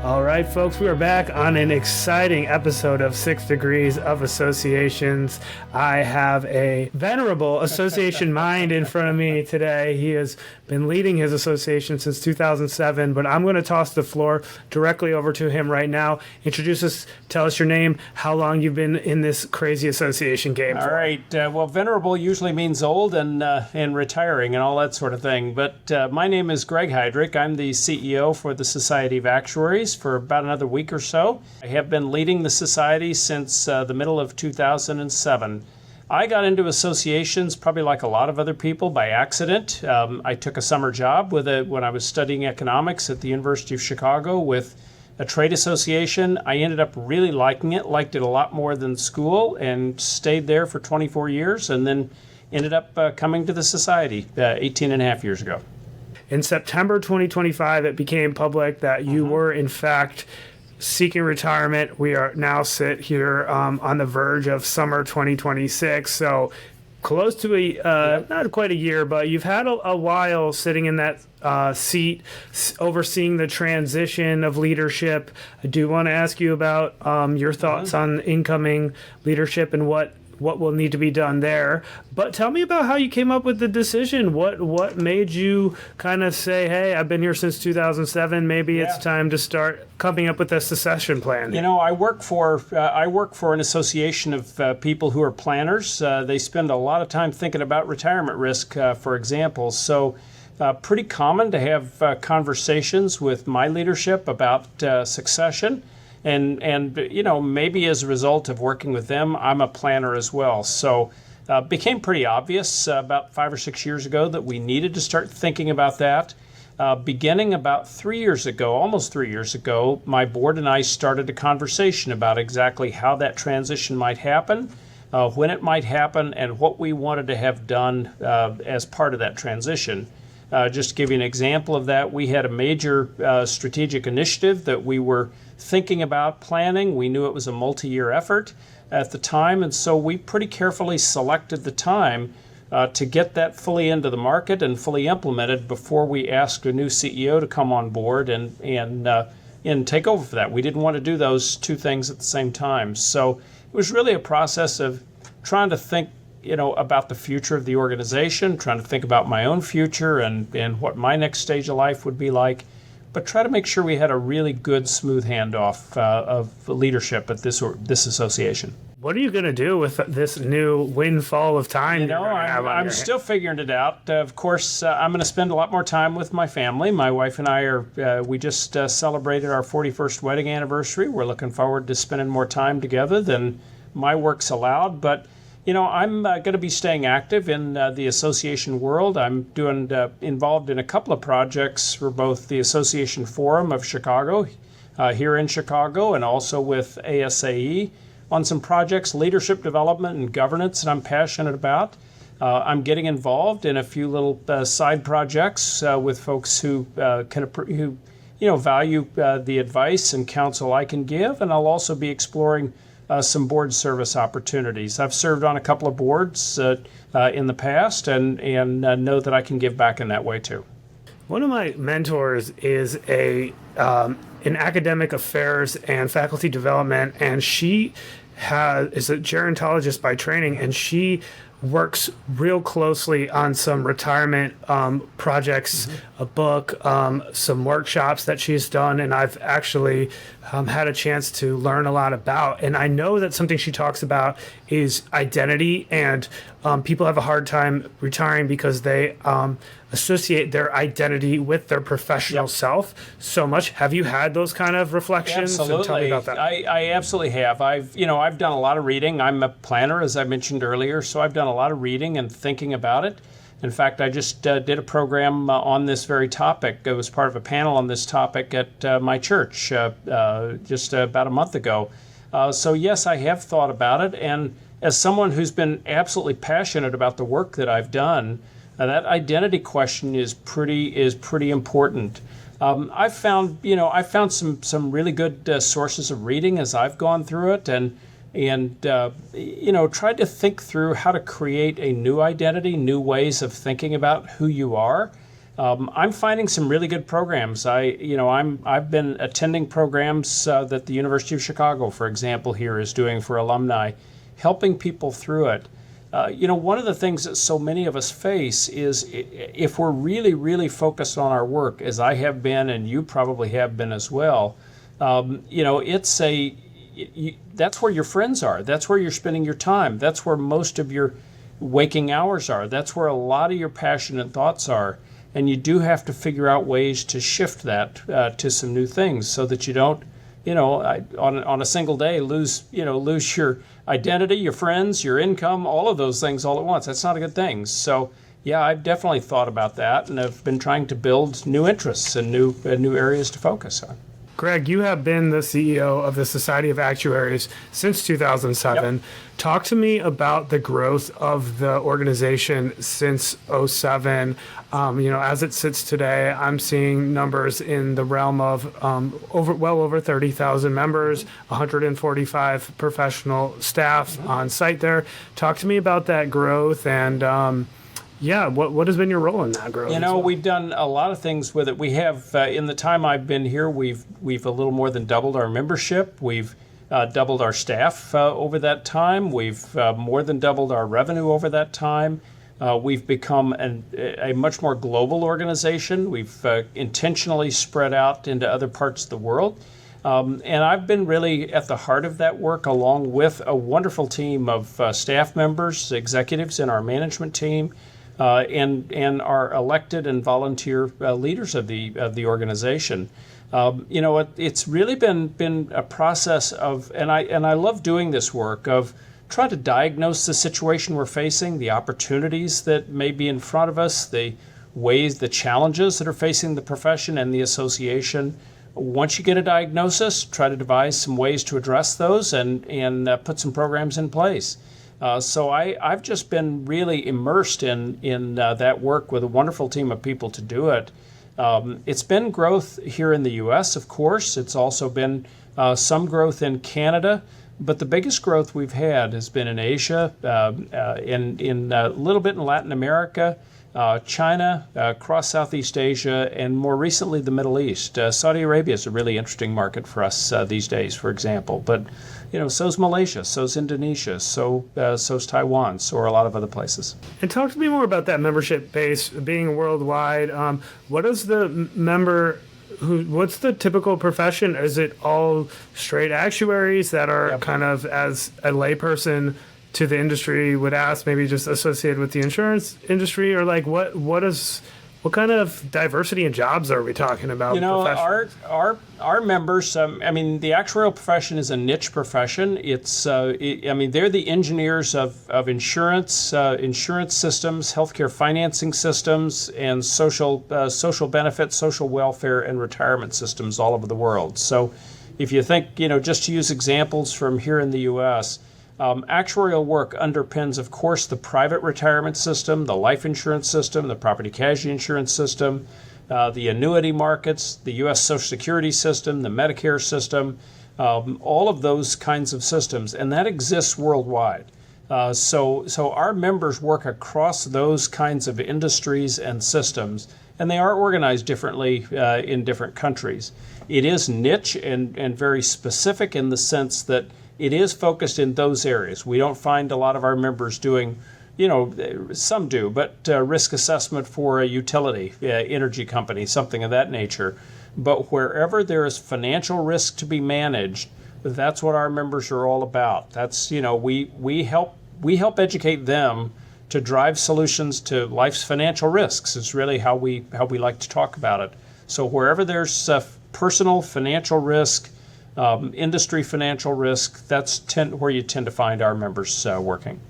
All right, folks, we are back on an exciting episode of 6 Degrees of Associations. I have a venerable association mind in front of me today. He has been leading his association since 2007, but I'm going to toss the floor directly over to him right now. Introduce us, tell us your name, how long you've been in this crazy association game. All right. Well, venerable usually means old and retiring and all that sort of thing. But my name is Greg Heidrich. I'm the CEO for the Society of Actuaries for about another week or so. I have been leading the society since the middle of 2007. I got into associations probably like a lot of other people by accident. I took a summer job when I was studying economics at the University of Chicago with a trade association. I ended up really liking it, liked it a lot more than school, and stayed there for 24 years, and then ended up coming to the society 18 and a half years ago. In September 2025, it became public that you were, in fact, seeking retirement. We are now sit here on the verge of summer 2026. So close to not quite a year, but you've had a while sitting in that seat, overseeing the transition of leadership. I do want to ask you about your thoughts on incoming leadership and what will need to be done there. But tell me about how you came up with the decision. What made you kind of say, hey, I've been here since 2007, maybe it's time to start coming up with a succession plan? You know, I work for an association of people who are planners. They spend a lot of time thinking about retirement risk, for example. So pretty common to have conversations with my leadership about succession. And you know, maybe as a result of working with them, I'm a planner as well. So became pretty obvious about 5 or 6 years ago that we needed to start thinking about that. Beginning about 3 years ago, almost 3 years ago, my board and I started a conversation about exactly how that transition might happen, when it might happen, and what we wanted to have done as part of that transition. Just to give you an example of that, we had a major strategic initiative that we were thinking about planning. We knew it was a multi-year effort at the time, and so we pretty carefully selected the time to get that fully into the market and fully implemented before we asked a new CEO to come on board and take over for that. We didn't want to do those two things at the same time. So it was really a process of trying to think about the future of the organization, trying to think about my own future and what my next stage of life would be like, but try to make sure we had a really good, smooth handoff of leadership at this association. What are you going to do with this new windfall of time? I'm still figuring it out. Of course, I'm going to spend a lot more time with my family. My wife and I we just celebrated our 41st wedding anniversary. We're looking forward to spending more time together than my work's allowed, but I'm going to be staying active in the association world. I'm involved in a couple of projects for both the Association Forum of Chicago, here in Chicago, and also with ASAE on some projects, leadership development and governance that I'm passionate about. I'm getting involved in a few little side projects with folks who value the advice and counsel I can give, and I'll also be exploring some board service opportunities. I've served on a couple of boards in the past and know that I can give back in that way too. One of my mentors is in academic affairs and faculty development, and she is a gerontologist by training, and she works real closely on some retirement projects, a book, some workshops that she's done, and I've actually had a chance to learn a lot about. And I know that something she talks about is identity, and people have a hard time retiring because they associate their identity with their professional self so much. Have you had those kind of reflections? Absolutely. Tell me about that. I absolutely have. I've done a lot of reading. I'm a planner, as I mentioned earlier, so I've done a lot of reading and thinking about it. In fact, I just did a program on this very topic. It was part of a panel on this topic at my church just about a month ago. So yes, I have thought about it, and as someone who's been absolutely passionate about the work that I've done, that identity question is pretty important. I've found some really good sources of reading as I've gone through it, and tried to think through how to create a new identity, new ways of thinking about who you are. I'm finding some really good programs. I've been attending programs that the University of Chicago, for example, here is doing for alumni, helping people through it. One of the things that so many of us face is if we're really, really focused on our work, as I have been, and you probably have been as well. That's where your friends are. That's where you're spending your time. That's where most of your waking hours are. That's where a lot of your passion and thoughts are. And you do have to figure out ways to shift that to some new things so that you don't, on a single day lose your identity, your friends, your income, all of those things all at once. That's not a good thing. So yeah, I've definitely thought about that, and I've been trying to build new interests and new areas to focus on. Greg, you have been the CEO of the Society of Actuaries since 2007. Yep. Talk to me about the growth of the organization since '07. As it sits today, I'm seeing numbers in the realm of over 30,000 members, 145 professional staff on site there. Talk to me about that growth and what has been your role in that growth? We've done a lot of things with it. We have, in the time I've been here, we've a little more than doubled our membership. We've doubled our staff over that time. We've more than doubled our revenue over that time. We've become a much more global organization. We've intentionally spread out into other parts of the world. And I've been really at the heart of that work, along with a wonderful team of staff members, executives in our management team, and our elected and volunteer leaders of the organization. It's really been a process of, and I love doing this work of trying to diagnose the situation we're facing, the opportunities that may be in front of us, the challenges that are facing the profession and the association. Once you get a diagnosis, try to devise some ways to address those and put some programs in place. So I've just been really immersed in that work with a wonderful team of people to do it. It's been growth here in the U.S., of course. It's also been some growth in Canada, but the biggest growth we've had has been in Asia, in a little bit in Latin America, China, across Southeast Asia, and more recently the Middle East. Saudi Arabia is a really interesting market for us these days, for example. But so's Malaysia, so's Indonesia, so's Taiwan, so are a lot of other places. And talk to me more about that membership base being worldwide. What is the member? What's the typical profession? Is it all straight actuaries that are kind of, as a layperson to the industry would ask, maybe just associated with the insurance industry, or like what kind of diversity in jobs are we talking about? Our members. The actuarial profession is a niche profession. It's they're the engineers of insurance systems, healthcare financing systems, and social benefits, social welfare, and retirement systems all over the world. So, if you think, just to use examples from here in the U.S. Actuarial work underpins, of course, the private retirement system, the life insurance system, the property casualty insurance system, the annuity markets, the U.S. Social Security system, the Medicare system, all of those kinds of systems, and that exists worldwide. So our members work across those kinds of industries and systems, and they are organized differently in different countries. It is niche and very specific in the sense that it is focused in those areas. We don't find a lot of our members doing, some do, but risk assessment for a utility, energy company, something of that nature. But wherever there is financial risk to be managed, that's what our members are all about. That's, we help educate them to drive solutions to life's financial risks. It's really how we like to talk about it. So wherever there's personal financial risk, industry financial risk, that's where you tend to find our members working.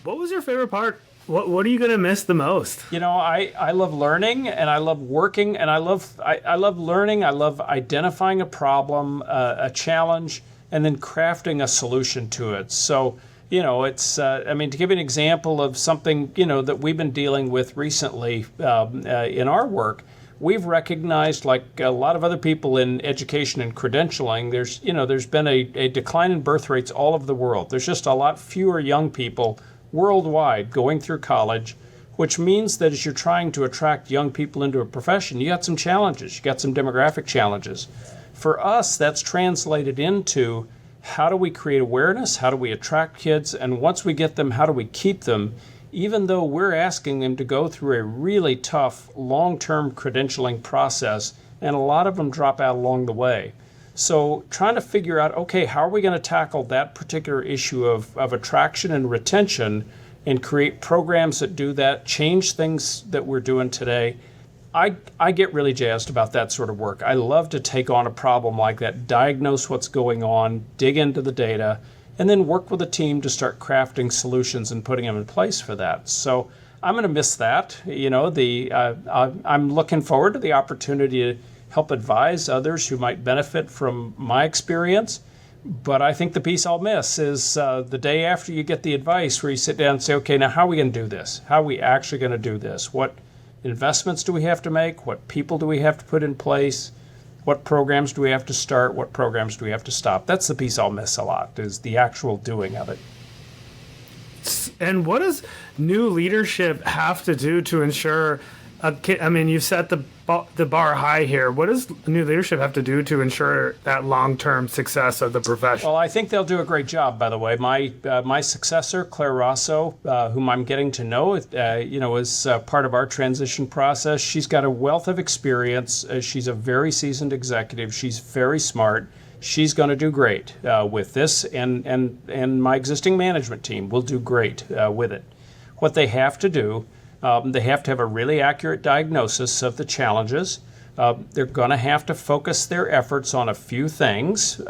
What was your favorite part? What are you going to miss the most? I love learning, and I love working, and I love learning. I love identifying a problem, a challenge, and then crafting a solution to it. So, it's, to give you an example of something, that we've been dealing with recently in our work, we've recognized, like a lot of other people in education and credentialing, there's been a decline in birth rates all over the world. There's just a lot fewer young people worldwide going through college, which means that as you're trying to attract young people into a profession, you got some challenges, you got some demographic challenges. For us, that's translated into how do we create awareness, how do we attract kids, and once we get them, how do we keep them, even though we're asking them to go through a really tough long-term credentialing process, and a lot of them drop out along the way. So trying to figure out, okay, how are we going to tackle that particular issue of attraction and retention and create programs that do that, change things that we're doing today. I get really jazzed about that sort of work. I love to take on a problem like that, diagnose what's going on, dig into the data, and then work with a team to start crafting solutions and putting them in place for that. So I'm going to miss that. I'm looking forward to the opportunity to help advise others who might benefit from my experience. But I think the piece I'll miss is the day after you get the advice where you sit down and say, okay, now how are we going to do this? How are we actually going to do this? What investments do we have to make? What people do we have to put in place? What programs do we have to start? What programs do we have to stop? That's the piece I'll miss a lot, is the actual doing of it. And what does new leadership have to do to ensure you've set the bar high here. What does new leadership have to do to ensure that long-term success of the profession? Well, I think they'll do a great job, by the way. My successor, Clar Rosso, whom I'm getting to know, is part of our transition process. She's got a wealth of experience. She's a very seasoned executive. She's very smart. She's going to do great with this, and my existing management team will do great with it. What they have to do, they have to have a really accurate diagnosis of the challenges. They're going to have to focus their efforts on a few things.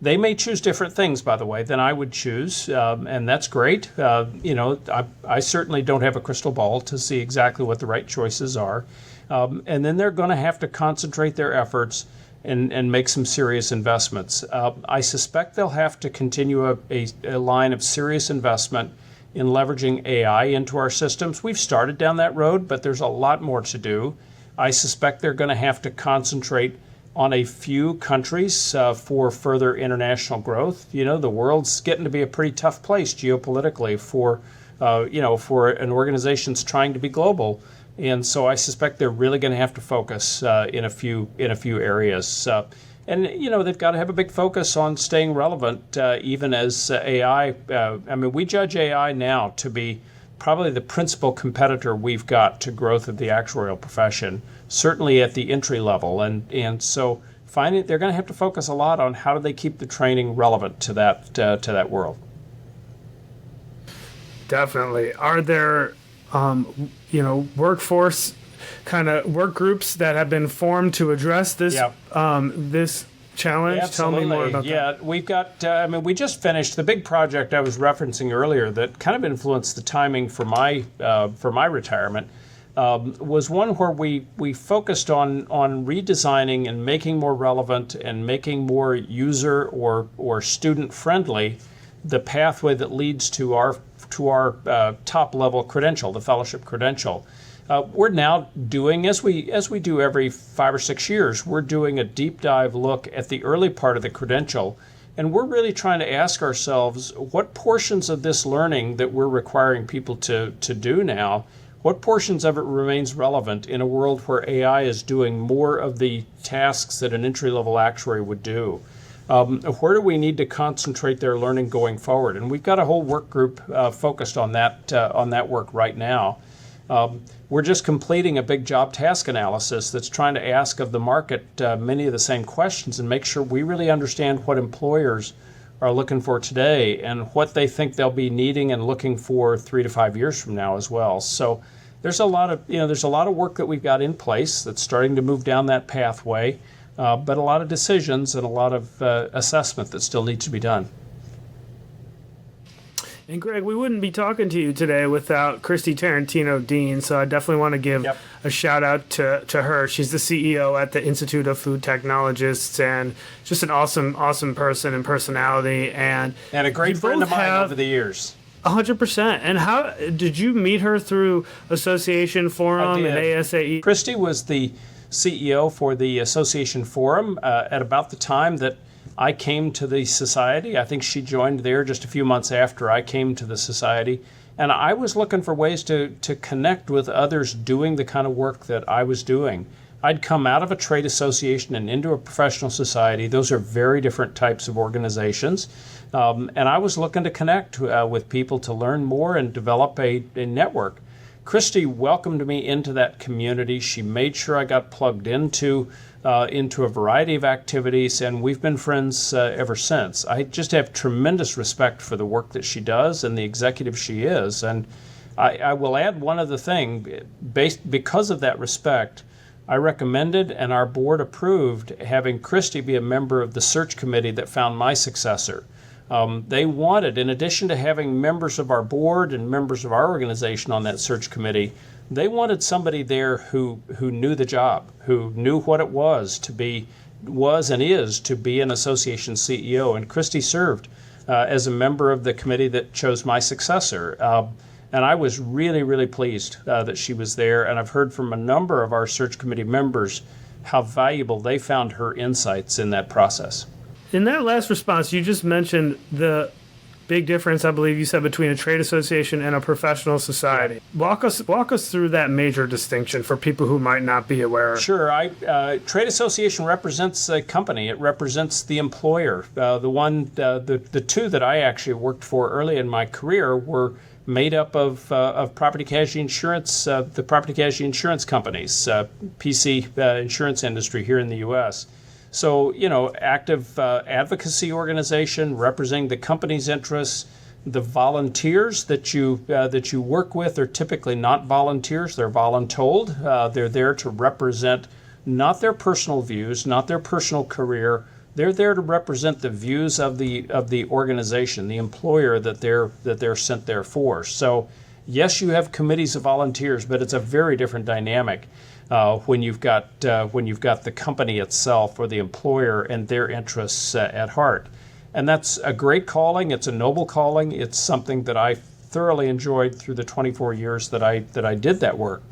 They may choose different things, by the way, than I would choose, and that's great. I certainly don't have a crystal ball to see exactly what the right choices are. And then they're going to have to concentrate their efforts and make some serious investments. I suspect they'll have to continue a line of serious investment in leveraging AI into our systems. We've started down that road, but there's a lot more to do. I suspect they're going to have to concentrate on a few countries for further international growth. You know, the world's getting to be a pretty tough place geopolitically for an organization that's trying to be global. And so I suspect they're really going to have to focus in a few areas. And they've got to have a big focus on staying relevant, even as AI. We judge AI now to be probably the principal competitor we've got to growth of the actuarial profession, certainly at the entry level. And so they're going to have to focus a lot on how do they keep the training relevant to that world. Definitely. Are there workforce kind of work groups that have been formed to address this this challenge? Absolutely. Tell me more about that. Yeah, we've got. We just finished the big project I was referencing earlier that kind of influenced the timing for my retirement. Was one where we focused on redesigning and making more relevant and making more user or student friendly the pathway that leads to our top level credential, the fellowship credential. We're now doing, as we do every 5 or 6 years, we're doing a deep dive look at the early part of the credential, and we're really trying to ask ourselves what portions of this learning that we're requiring people to do now, what portions of it remains relevant in a world where AI is doing more of the tasks that an entry-level actuary would do. Where do we need to concentrate their learning going forward? And we've got a whole work group focused on that work right now. We're just completing a big job task analysis that's trying to ask of the market many of the same questions and make sure we really understand what employers are looking for today and what they think they'll be needing and looking for 3 to 5 years from now as well. So there's a lot of work that we've got in place that's starting to move down that pathway. But a lot of decisions and a lot of assessment that still needs to be done. And Greg, we wouldn't be talking to you today without Christy Tarantino Dean, so I definitely want to give a shout out to her. She's the CEO at the Institute of Food Technologists and just an awesome person and personality. And a great friend of mine over the years. 100%. And how did you meet her? Through Association Forum and ASAE? Christy was the CEO for the Association Forum at about the time that I came to the society. I think she joined there just a few months after I came to the society. And I was looking for ways to connect with others doing the kind of work that I was doing. I'd come out of a trade association and into a professional society. Those are very different types of organizations. And I was looking to connect with people to learn more and develop a network. Christy welcomed me into that community. She made sure I got plugged into a variety of activities, and we've been friends ever since. I just have tremendous respect for the work that she does and the executive she is. And I will add one other thing. Because of that respect, I recommended and our board approved having Christy be a member of the search committee that found my successor. They wanted, in addition to having members of our board and members of our organization on that search committee, they wanted somebody there who knew the job, who knew what it was and is to be an association CEO. And Christy served as a member of the committee that chose my successor. And I was really, really pleased that she was there. And I've heard from a number of our search committee members how valuable they found her insights in that process. In that last response, you just mentioned the big difference, I believe you said, between a trade association and a professional society. Walk us through that major distinction for people who might not be aware. Sure. Trade association represents a company. It represents the employer. The two that I actually worked for early in my career were made up of property casualty insurance, the property casualty insurance companies, PC insurance industry here in the U.S. So, active advocacy organization representing the company's interests. The volunteers that you work with are typically not volunteers; they're voluntold. They're there to represent not their personal views, not their personal career. They're there to represent the views of the organization, the employer that they're sent there for. So, yes, you have committees of volunteers, but it's a very different dynamic when you've got the company itself or the employer and their interests at heart. And that's a great calling. It's a noble calling. It's something that I thoroughly enjoyed through the 24 years that I did that work.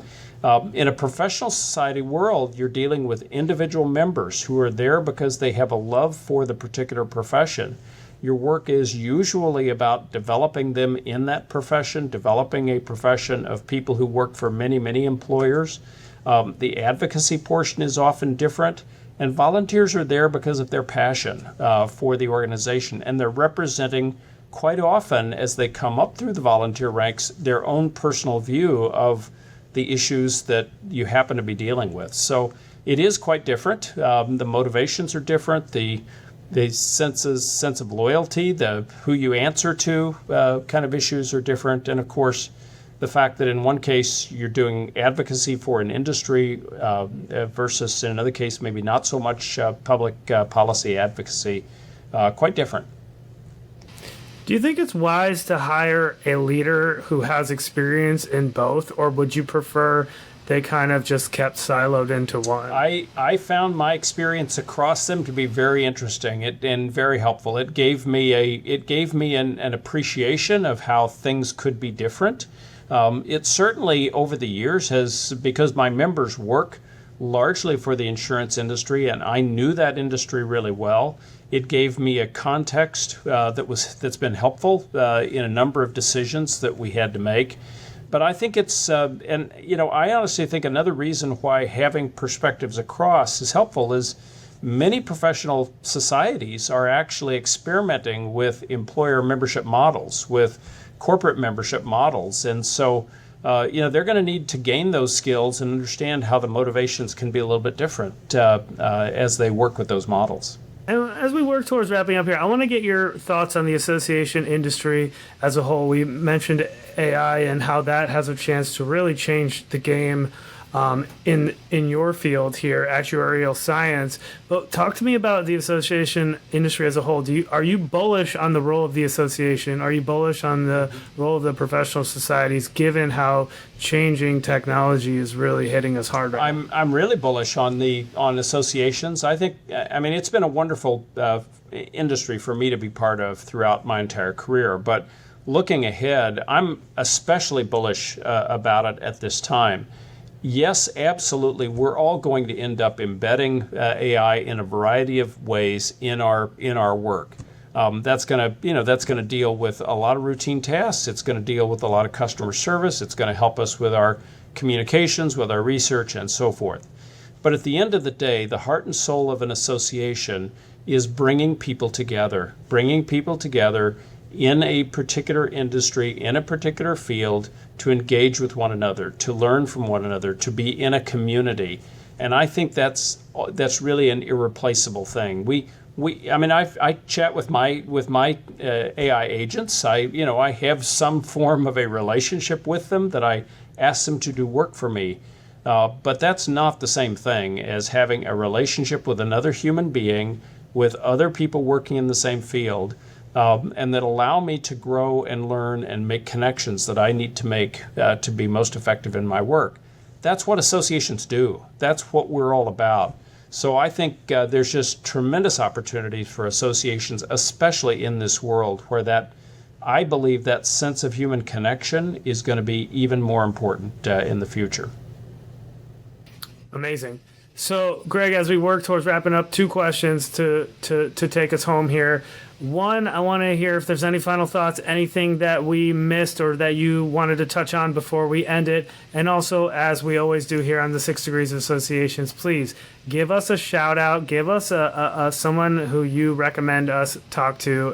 In a professional society world, you're dealing with individual members who are there because they have a love for the particular profession. Your work is usually about developing them in that profession, developing a profession of people who work for many, many employers. The advocacy portion is often different, and volunteers are there because of their passion for the organization, and they're representing quite often, as they come up through the volunteer ranks, their own personal view of the issues that you happen to be dealing with. So it is quite different. The motivations are different. The sense of loyalty, the who you answer to kind of issues are different. And of course, the fact that in one case you're doing advocacy for an industry versus in another case maybe not so much public policy advocacy, quite different. Do you think it's wise to hire a leader who has experience in both, or would you prefer they kind of just kept siloed into one? I found my experience across them to be very interesting and very helpful. It gave me an appreciation of how things could be different. It certainly over the years has, because my members work largely for the insurance industry and I knew that industry really well, it gave me a context that's been helpful in a number of decisions that we had to make. But I think it's, I honestly think another reason why having perspectives across is helpful is many professional societies are actually experimenting with employer membership models, with corporate membership models. And so, they're going to need to gain those skills and understand how the motivations can be a little bit different as they work with those models. And as we work towards wrapping up here, I want to get your thoughts on the association industry as a whole. We mentioned AI and how that has a chance to really change the game in your field here, actuarial science. But talk to me about the association industry as a whole. Are you bullish on the role of the association? Are you bullish on the role of the professional societies, given how changing technology is really hitting us hard right now? I'm really bullish on associations. I think, it's been a wonderful industry for me to be part of throughout my entire career. But looking ahead, I'm especially bullish about it at this time. Yes, absolutely. We're all going to end up embedding AI in a variety of ways in our work. That's going to deal with a lot of routine tasks. It's going to deal with a lot of customer service. It's going to help us with our communications, with our research, and so forth. But at the end of the day, the heart and soul of an association is bringing people together in a particular industry, in a particular field, to engage with one another, to learn from one another, to be in a community. And I think that's really an irreplaceable thing. I chat with my AI agents. I have some form of a relationship with them that I ask them to do work for me. But that's not the same thing as having a relationship with another human being, with other people working in the same field, and that allow me to grow and learn and make connections that I need to make to be most effective in my work. That's what associations do. That's what we're all about. So I think there's just tremendous opportunities for associations, especially in this world where I believe that sense of human connection is going to be even more important in the future. Amazing. So, Greg, as we work towards wrapping up, 2 questions to take us home here. One, I want to hear if there's any final thoughts, anything that we missed or that you wanted to touch on before we end it. And also, as we always do here on the 6 Degrees of Associations, please give us a shout out. Give us a someone who you recommend us talk to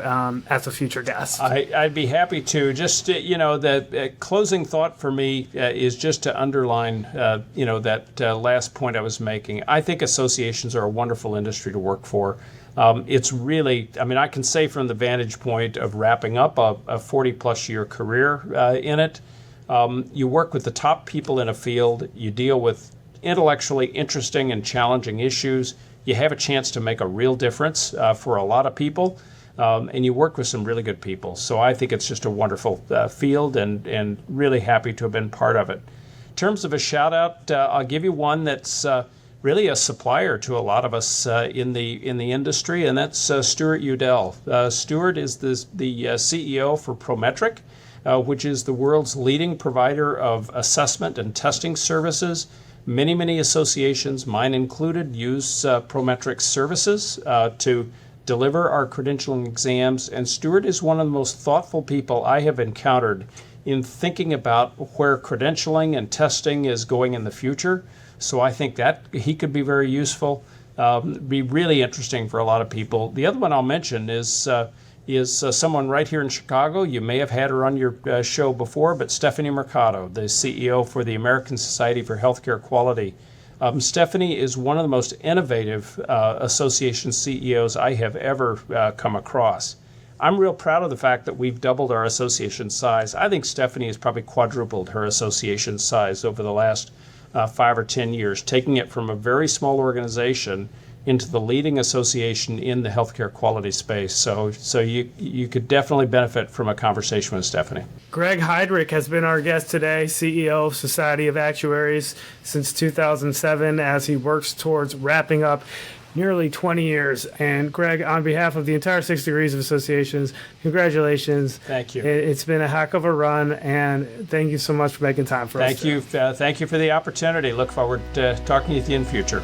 as a future guest. I'd be happy to. Just, the closing thought for me is just to underline, that last point I was making. I think associations are a wonderful industry to work for. It's really, I can say from the vantage point of wrapping up a 40-plus year career in it, you work with the top people in a field, you deal with intellectually interesting and challenging issues, you have a chance to make a real difference for a lot of people, and you work with some really good people. So I think it's just a wonderful field and really happy to have been part of it. In terms of a shout out, I'll give you one that's really a supplier to a lot of us in the industry, and that's Stuart Udell. Stuart is the CEO for Prometric, which is the world's leading provider of assessment and testing services. Many associations, mine included, use Prometric's services to deliver our credentialing exams, and Stuart is one of the most thoughtful people I have encountered in thinking about where credentialing and testing is going in the future. So I think that he could be very useful, be really interesting for a lot of people. The other one I'll mention is someone right here in Chicago. You may have had her on your show before, but Stephanie Mercado, the CEO for the American Society for Healthcare Quality. Stephanie is one of the most innovative association CEOs I have ever come across. I'm real proud of the fact that we've doubled our association size. I think Stephanie has probably quadrupled her association size over the last 5 or 10 years, taking it from a very small organization into the leading association in the healthcare quality space. So you could definitely benefit from a conversation with Stephanie. Greg Heidrich has been our guest today, CEO of Society of Actuaries since 2007, as he works towards wrapping up nearly 20 years. And Greg, on behalf of the entire 6 Degrees of Associations, congratulations. Thank you. It's been a heck of a run, and thank you so much for making time for us. Thank you for the opportunity. Look forward to talking with you in the future.